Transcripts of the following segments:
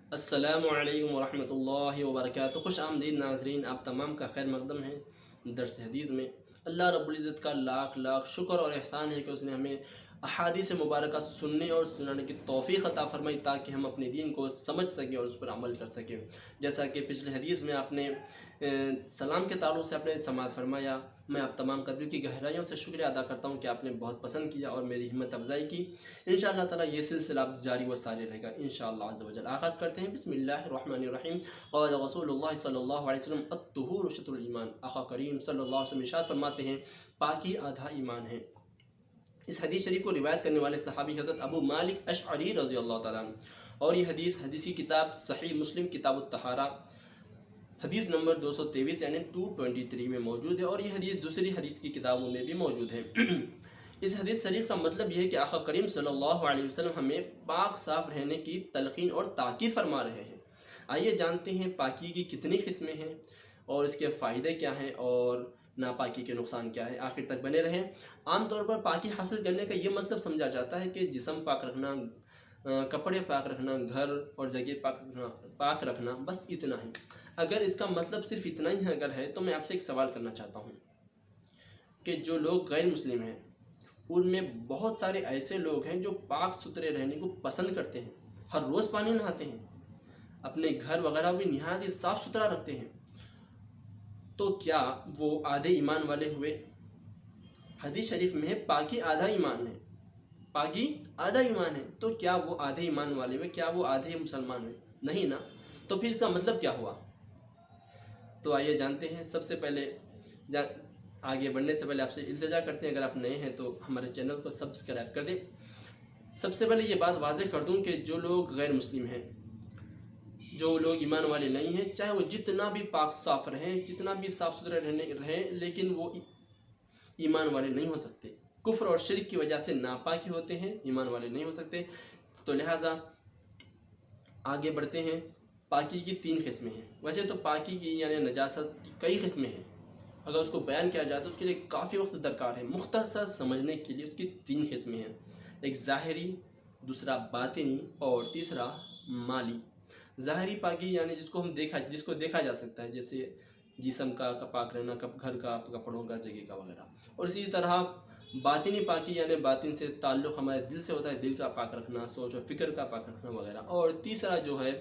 السلام علیکم ورحمۃ اللہ وبرکاتہ۔ خوش آمدید ناظرین، آپ تمام کا خیر مقدم ہے درس حدیث میں۔ اللہ رب العزت کا لاکھ لاکھ شکر اور احسان ہے کہ اس نے ہمیں احادیث مبارکہ سننے اور سنانے کی توفیق عطا فرمائی تاکہ ہم اپنے دین کو سمجھ سکیں اور اس پر عمل کر سکیں۔ جیسا کہ پچھلے حدیث میں آپ نے سلام کے تعلق سے اپنے سماعت فرمایا، میں آپ تمام کا دل کی گہرائیوں سے شکریہ ادا کرتا ہوں کہ آپ نے بہت پسند کیا اور میری ہمت افزائی کی۔ انشاءاللہ تعالی یہ سلسلہ جاری و ساری رہے گا انشاءاللہ عز و جل۔ آغاز کرتے ہیں، بسم اللہ الرحمن الرحیم۔ قال رسول اللہ صلی اللہ علیہ وسلم الطہور شطر الایمان۔ آقا کریم صلی اللہ علیہ وسلم ارشاد فرماتے ہیں پاکی آدھا ایمان ہے۔ اس حدیث شریف کو روایت کرنے والے صحابی حضرت ابو مالک اشعری رضی اللہ تعالیٰ عنہ، اور یہ حدیث حدیثی کتاب صحیح مسلم کتاب الطہارہ حدیث نمبر 223 یعنی 223 میں موجود ہے، اور یہ حدیث دوسری حدیث کی کتابوں میں بھی موجود ہے۔ اس حدیث شریف کا مطلب یہ ہے کہ آقا کریم صلی اللہ علیہ وسلم ہمیں پاک صاف رہنے کی تلقین اور تاکید فرما رہے ہیں۔ آئیے جانتے ہیں پاکی کی کتنی قسمیں ہیں اور اس کے فائدے کیا ہیں اور ناپاکی کے نقصان کیا ہے۔ آخر تک بنے رہیں۔ عام طور پر پاکی حاصل کرنے کا یہ مطلب سمجھا جاتا ہے کہ جسم پاک رکھنا، کپڑے پاک رکھنا، گھر اور جگہ پاک رکھنا، بس اتنا ہی۔ اگر اس کا مطلب صرف اتنا ہی اگر ہے تو میں آپ سے ایک سوال کرنا چاہتا ہوں کہ جو لوگ غیر مسلم ہیں ان میں بہت سارے ایسے لوگ ہیں جو پاک ستھرے رہنے کو پسند کرتے ہیں، ہر روز پانی نہاتے ہیں، اپنے گھر وغیرہ بھی نہایت ہی صاف ستھرا رکھتے ہیں، تو کیا وہ آدھے ایمان والے ہوئے؟ حدیث شریف میں پاکی آدھا ایمان ہے، پاکی آدھا ایمان ہے، تو کیا وہ آدھے ایمان والے ہوئے؟ کیا وہ آدھے مسلمان ہوئے؟ نہیں نا۔ تو پھر اس کا مطلب کیا ہوا؟ تو آئیے جانتے ہیں۔ سب سے پہلے آگے بڑھنے سے پہلے آپ سے التجا کرتے ہیں، اگر آپ نئے ہیں تو ہمارے چینل کو سبسکرائب کر دیں۔ سب سے پہلے یہ بات واضح کر دوں کہ جو لوگ غیر مسلم ہیں، جو لوگ ایمان والے نہیں ہیں، چاہے وہ جتنا بھی پاک صاف رہیں، جتنا بھی صاف ستھرا رہیں، لیکن وہ ایمان والے نہیں ہو سکتے۔ کفر اور شرک کی وجہ سے ناپاکی ہوتے ہیں، ایمان والے نہیں ہو سکتے۔ تو لہٰذا آگے بڑھتے ہیں۔ پاکی کی 3 قسمیں ہیں۔ ویسے تو پاکی کی یعنی نجاست کی کئی قسمیں ہیں، اگر اس کو بیان کیا جائے تو اس کے لیے کافی وقت درکار ہے۔ مختصر سمجھنے کے لیے اس کی 3 قسمیں ہیں، ایک ظاہری، دوسرا باطنی اور تیسرا مالی۔ ظاہری پاکی یعنی جس کو دیکھا جا سکتا ہے، جیسے جسم کا پاک رہنا، گھر کا، کپڑوں کا، جگہ کا وغیرہ۔ اور اسی طرح باطنی پاکی یعنی باطن سے تعلق ہمارے دل سے ہوتا ہے، دل کا پاک رکھنا، سوچ و فکر کا پاک رکھنا وغیرہ۔ اور تیسرا جو ہے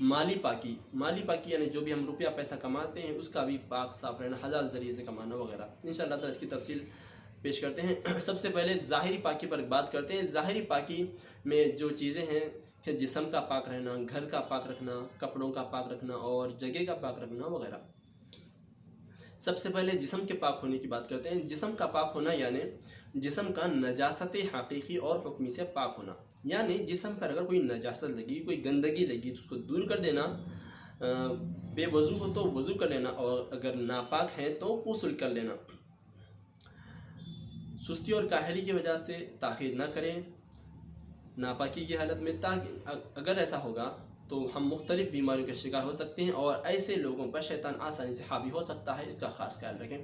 مالی پاکی، مالی پاکی یعنی جو بھی ہم روپیہ پیسہ کماتے ہیں اس کا بھی پاک صاف رہنا، حلال ذریعے سے کمانا وغیرہ۔ انشاءاللہ تعالی اس کی تفصیل پیش کرتے ہیں۔ سب سے پہلے ظاہری پاکی پر بات کرتے ہیں۔ ظاہری پاکی میں جو چیزیں ہیں کہ جسم کا پاک رہنا، گھر کا پاک رکھنا، کپڑوں کا پاک رکھنا اور جگہ کا پاک رکھنا وغیرہ۔ سب سے پہلے جسم کے پاک ہونے کی بات کرتے ہیں۔ جسم کا پاک ہونا یعنی جسم کا نجاست حقیقی اور حکمی سے پاک ہونا، یعنی جسم پر اگر کوئی نجاست لگی، کوئی گندگی لگی تو اس کو دور کر دینا، بے وضو ہو تو وضو کر لینا، اور اگر ناپاک ہے تو غسل کر لینا۔ سستی اور کاہلی کی وجہ سے تاخیر نہ کریں ناپاکی کی حالت میں، تاکہ اگر ایسا ہوگا تو ہم مختلف بیماریوں کے شکار ہو سکتے ہیں اور ایسے لوگوں پر شیطان آسانی سے حاوی ہو سکتا ہے، اس کا خاص خیال رکھیں۔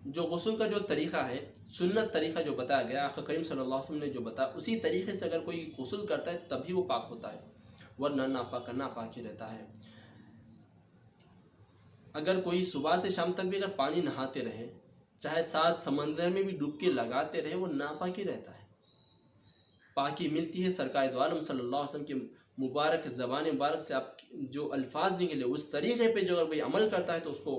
جو غسل کا جو طریقہ ہے، سنت طریقہ جو بتایا گیا، آقا کریم صلی اللہ علیہ وسلم نے جو بتایا، اسی طریقے سے اگر کوئی غسل کرتا ہے تبھی وہ پاک ہوتا ہے، ورنہ ناپاک ہی رہتا ہے۔ اگر کوئی صبح سے شام تک بھی اگر پانی نہاتے رہے، چاہے 7 سمندر میں بھی ڈبکی لگاتے رہے، وہ ناپاک ہی رہتا ہے۔ پاکی ملتی ہے سرکار دو عالم صلی اللہ علیہ وسلم کے مبارک زبان مبارک سے، آپ جو الفاظ نکلے اس طریقے پہ جو اگر کوئی عمل کرتا ہے تو اس کو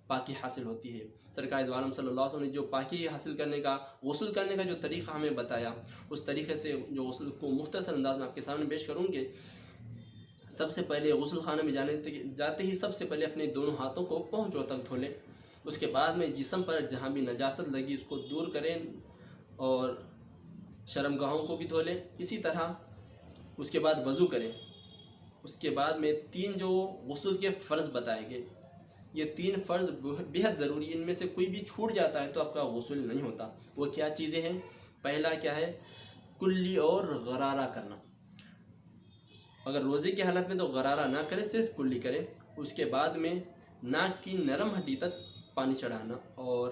پاکی حاصل ہوتی ہے۔ سرکار دو عالم صلی اللہ علیہ وسلم نے جو پاکی حاصل کرنے کا، غسل کرنے کا جو طریقہ ہمیں بتایا، اس طریقے سے جو غسل کو مختصر انداز میں آپ کے سامنے پیش کروں گے۔ سب سے پہلے غسل خانے میں جاتے ہی سب سے پہلے اپنے دونوں ہاتھوں کو پہنچوں تک دھو لیں۔ اس کے بعد میں جسم پر جہاں بھی نجاست لگی اس کو دور کریں اور شرمگاہوں کو بھی دھو لیں۔ اسی طرح اس کے بعد وضو کریں۔ اس کے بعد میں 3 جو غسل کے فرض بتائے گئے، یہ 3 فرض بہت ضروری، ان میں سے کوئی بھی چھوٹ جاتا ہے تو آپ کا غسل نہیں ہوتا۔ وہ کیا چیزیں ہیں؟ پہلا کیا ہے؟ کلی اور غرارہ کرنا۔ اگر روزے کی حالت میں تو غرارہ نہ کریں، صرف کلی کریں۔ اس کے بعد میں ناک کی نرم ہڈی تک پانی چڑھانا، اور